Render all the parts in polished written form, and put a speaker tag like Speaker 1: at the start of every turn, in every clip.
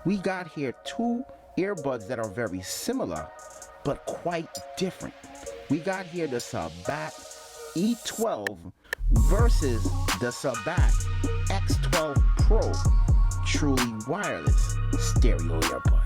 Speaker 1: we got here two earbuds that are very similar, but quite different. We got here the Sabbat E12 versus the Sabbat X12 Pro, truly wireless stereo earbuds.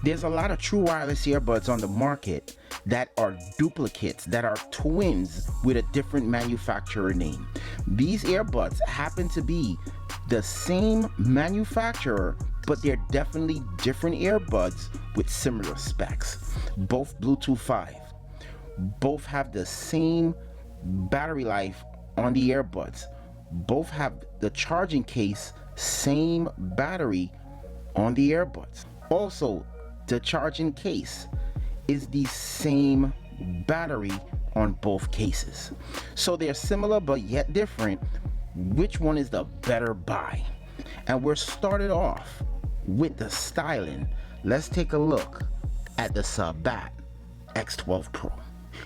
Speaker 1: There's a lot of true wireless earbuds on the market that are duplicates, that are twins with a different manufacturer name. These earbuds happen to be the same manufacturer, but they're definitely different earbuds with similar specs. Both Bluetooth 5. Both have the same battery life on the earbuds. Both have the charging case, same battery on the earbuds. Also, the charging case is the same battery on both cases. So they're similar but yet different. Which one is the better buy? And we're started off with the styling. Let's take a look at the Sabbat X12 Pro.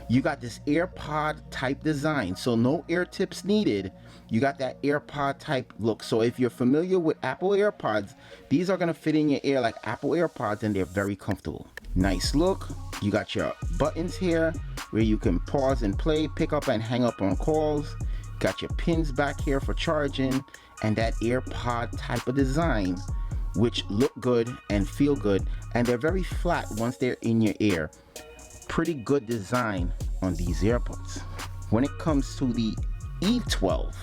Speaker 1: You got this AirPod type design, so no ear tips needed. You got that AirPod type look. So if you're familiar with Apple AirPods, these are gonna fit in your ear like Apple AirPods, and they're very comfortable. Nice look. You got your buttons here where you can pause and play, pick up and hang up on calls. Got your pins back here for charging, and that AirPod type of design, which look good and feel good, and they're very flat once they're in your ear. Pretty good design on these earbuds. When it comes to the E12,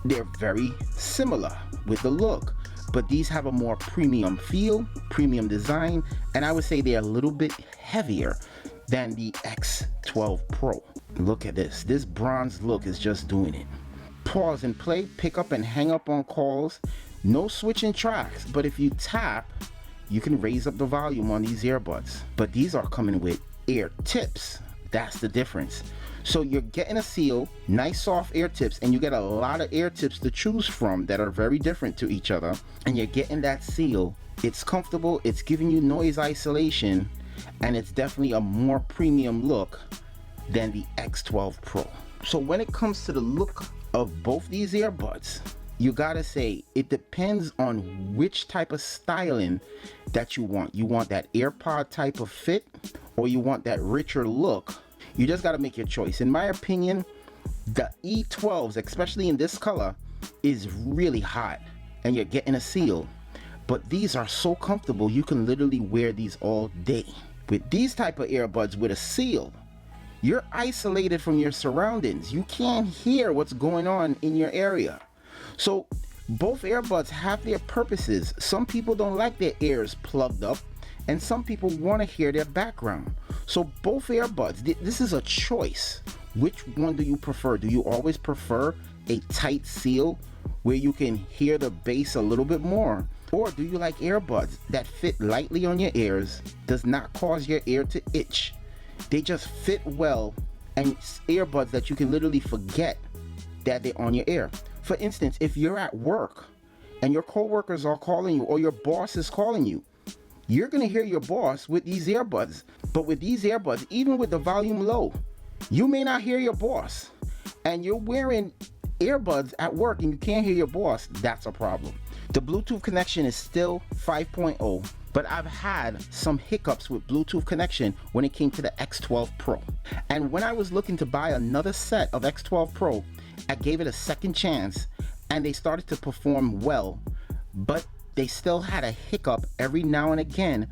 Speaker 1: they're very similar with the look, but these have a more premium feel, premium design, and I would say they're a little bit heavier than the X12 Pro. Look at this. This bronze look is just doing it. Pause and play, pick up and hang up on calls. No switching tracks, but if you tap, you can raise up the volume on these earbuds. But these are coming with ear tips. That's the difference. So you're getting a seal, nice soft ear tips, and you get a lot of ear tips to choose from that are very different to each other, and you're getting that seal. It's comfortable, it's giving you noise isolation, and it's definitely a more premium look than the X12 Pro. So when it comes to the look of both these earbuds, you gotta say it depends on which type of styling that you want. You want that AirPod type of fit, or you want that richer look. You just gotta make your choice. In my opinion, the E12s, especially in this color, is really hot, and you're getting a seal. But these are so comfortable, you can literally wear these all day. With these type of earbuds with a seal, you're isolated from your surroundings. You can't hear what's going on in your area. So both earbuds have their purposes. Some people don't like their ears plugged up, and some people want to hear their background. So both earbuds, this is a choice. Which one do you prefer? Do you always prefer a tight seal where you can hear the bass a little bit more? Or do you like earbuds that fit lightly on your ears, does not cause your ear to itch? They just fit well, and earbuds that you can literally forget that they're on your ear. For instance, if you're at work and your coworkers are calling you, or your boss is calling you, you're gonna hear your boss with these earbuds. But with these earbuds, even with the volume low, you may not hear your boss. And you're wearing earbuds at work and you can't hear your boss, that's a problem. The Bluetooth connection is still 5.0, but I've had some hiccups with Bluetooth connection when it came to the X12 Pro. And when I was looking to buy another set of X12 Pro, I gave it a second chance and they started to perform well, but they still had a hiccup every now and again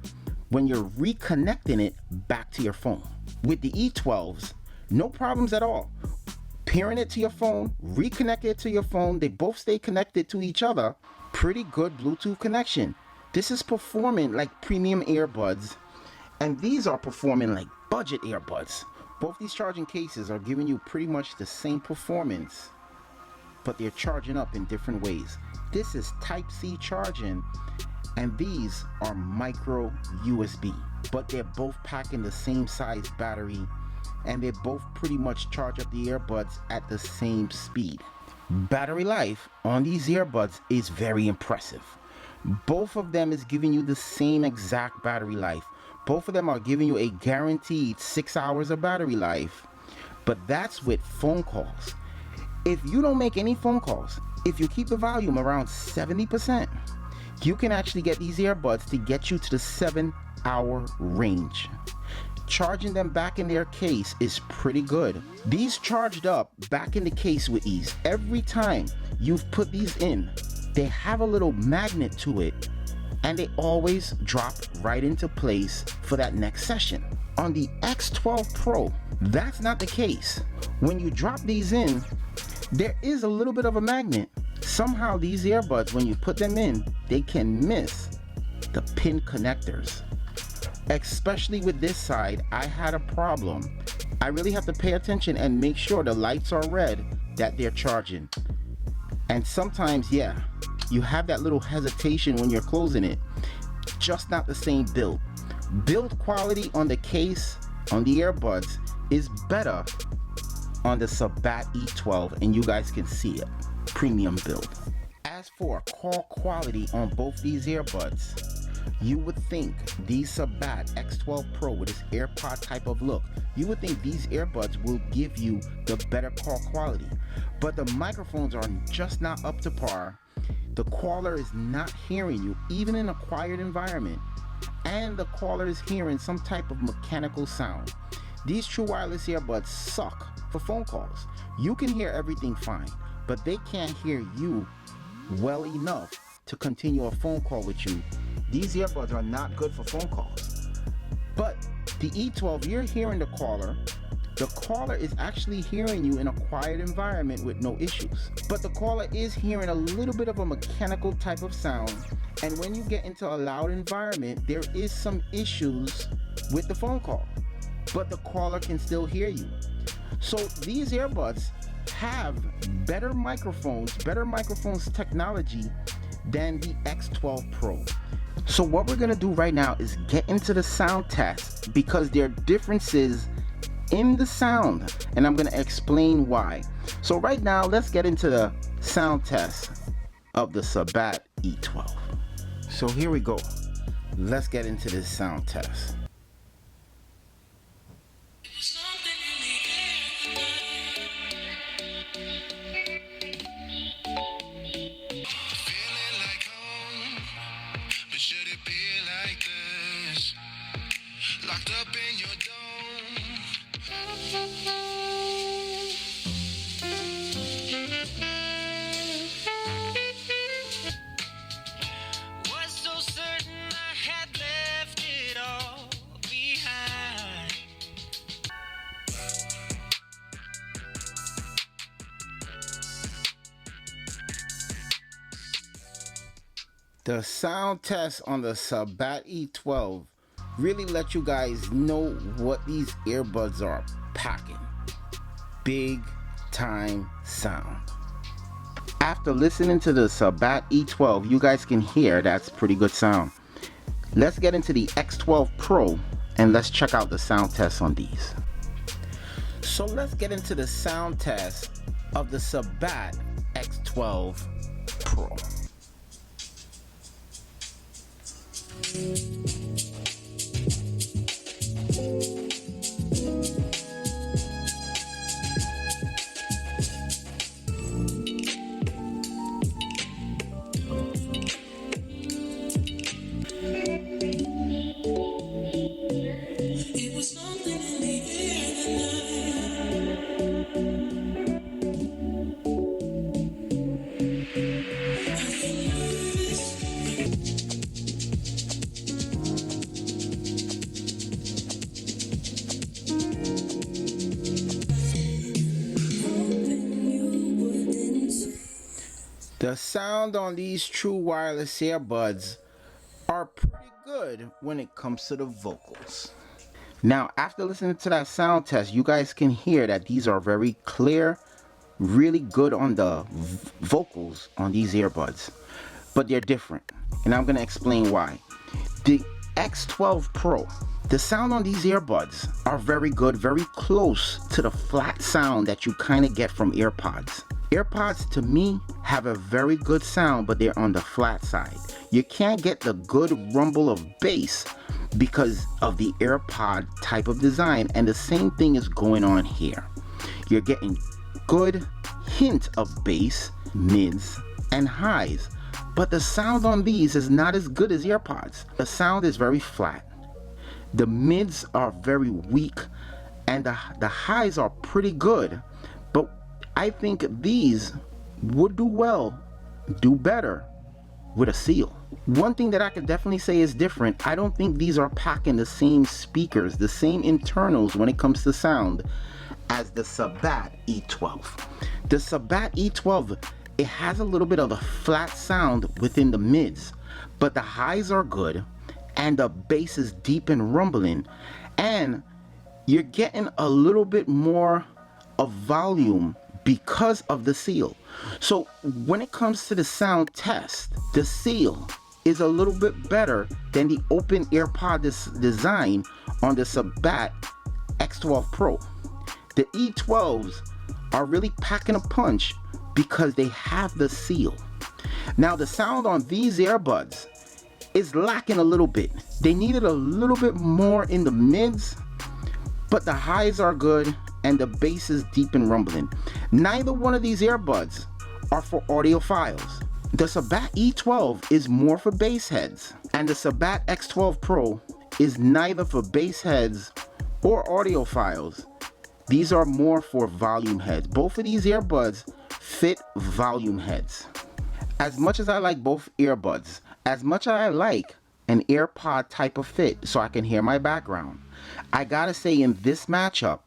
Speaker 1: when you're reconnecting it back to your phone. With the E12s, no problems at all. Pairing it to your phone, reconnect it to your phone, they both stay connected to each other. Pretty good Bluetooth connection. This is performing like premium earbuds, and these are performing like budget earbuds. Both these charging cases are giving you pretty much the same performance, but they're charging up in different ways. This is Type-C charging, and these are micro USB, but they're both packing the same size battery, and they both pretty much charge up the earbuds at the same speed. Battery life on these earbuds is very impressive. Both of them is giving you the same exact battery life. Both of them are giving you a guaranteed 6 hours of battery life, but that's with phone calls. If you don't make any phone calls, if you keep the volume around 70%, you can actually get these earbuds to get you to the 7-hour range. Charging them back in their case is pretty good. These charged up back in the case with ease. Every time you've put these in, they have a little magnet to it, and they always drop right into place for that next session. On the X12 Pro, that's not the case. When you drop these in, there is a little bit of a magnet. Somehow these earbuds, when you put them in, they can miss the pin connectors. Especially with this side, I had a problem. I really have to pay attention and make sure the lights are red that they're charging. And sometimes, yeah, you have that little hesitation when you're closing it. Just not the same build. Build quality on the case, on the earbuds, is better on the Sabbat E12, and you guys can see it. Premium build. As for call quality on both these earbuds, you would think these Sabbat X12 Pro with its AirPod type of look, you would think these earbuds will give you the better call quality. But the microphones are just not up to par. The caller is not hearing you, even in a quiet environment. And the caller is hearing some type of mechanical sound. These true wireless earbuds suck for phone calls. You can hear everything fine, but they can't hear you well enough to continue a phone call with you. These earbuds are not good for phone calls. But the E12, you're hearing the caller. The caller is actually hearing you in a quiet environment with no issues. But the caller is hearing a little bit of a mechanical type of sound. And when you get into a loud environment, there is some issues with the phone call. But the caller can still hear you. So these earbuds have better microphones technology than the X12 Pro. So what we're gonna do right now is get into the sound test, because there are differences in the sound, and I'm gonna explain why. So right now, let's get into the sound test of the Sabbat E12. So here we go. Let's get into this sound test.
Speaker 2: Locked up in your dome. Was so certain I had left it all behind.
Speaker 1: The sound test on the Sabbat E12 really let you guys know what these earbuds are packing. Big time sound. After listening to the Sabbat E12, you guys can hear that's pretty good sound. Let's get into the X12 Pro and let's check out the sound test on these. So let's get into the sound test of the Sabbat X12 Pro. The sound on these true wireless earbuds are pretty good when it comes to the vocals. Now, after listening to that sound test, you guys can hear that these are very clear, really good on the vocals on these earbuds. But they're different, and I'm going to explain why. The X12 Pro, the sound on these earbuds are very good, very close to the flat sound that you kind of get from AirPods. AirPods to me have a very good sound, but they're on the flat side. You can't get the good rumble of bass because of the AirPod type of design, and the same thing is going on here. You're getting good hint of bass, mids, and highs. But the sound on these is not as good as AirPods. The sound is very flat. The mids are very weak, and the highs are pretty good. But I think these would do better with a seal. One thing that I could definitely say is different, I don't think these are packing the same speakers, the same internals when it comes to sound as the Sabbat E12. The Sabbat E12, it has a little bit of a flat sound within the mids, but the highs are good and the bass is deep and rumbling, and you're getting a little bit more of volume because of the seal. So when it comes to the sound test, the seal is a little bit better than the open AirPod design on the Sabbat X12 Pro. The E12s are really packing a punch because they have the seal. Now the sound on these earbuds is lacking a little bit. They needed a little bit more in the mids, but the highs are good and the bass is deep and rumbling. Neither one of these earbuds are for audiophiles. The Sabbat E12 is more for bass heads, and the Sabbat X12 Pro is neither for bass heads or audiophiles. These are more for volume heads. Both of these earbuds fit volume heads. As much as I like both earbuds, as much as I like an AirPod type of fit so I can hear my background, I gotta say in this matchup,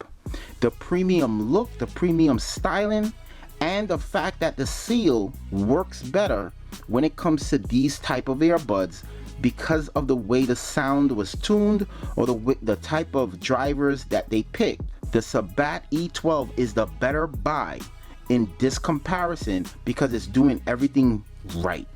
Speaker 1: the premium look, the premium styling, and the fact that the seal works better when it comes to these type of earbuds because of the way the sound was tuned or the type of drivers that they picked. The Sabbat E12 is the better buy in this comparison because it's doing everything right.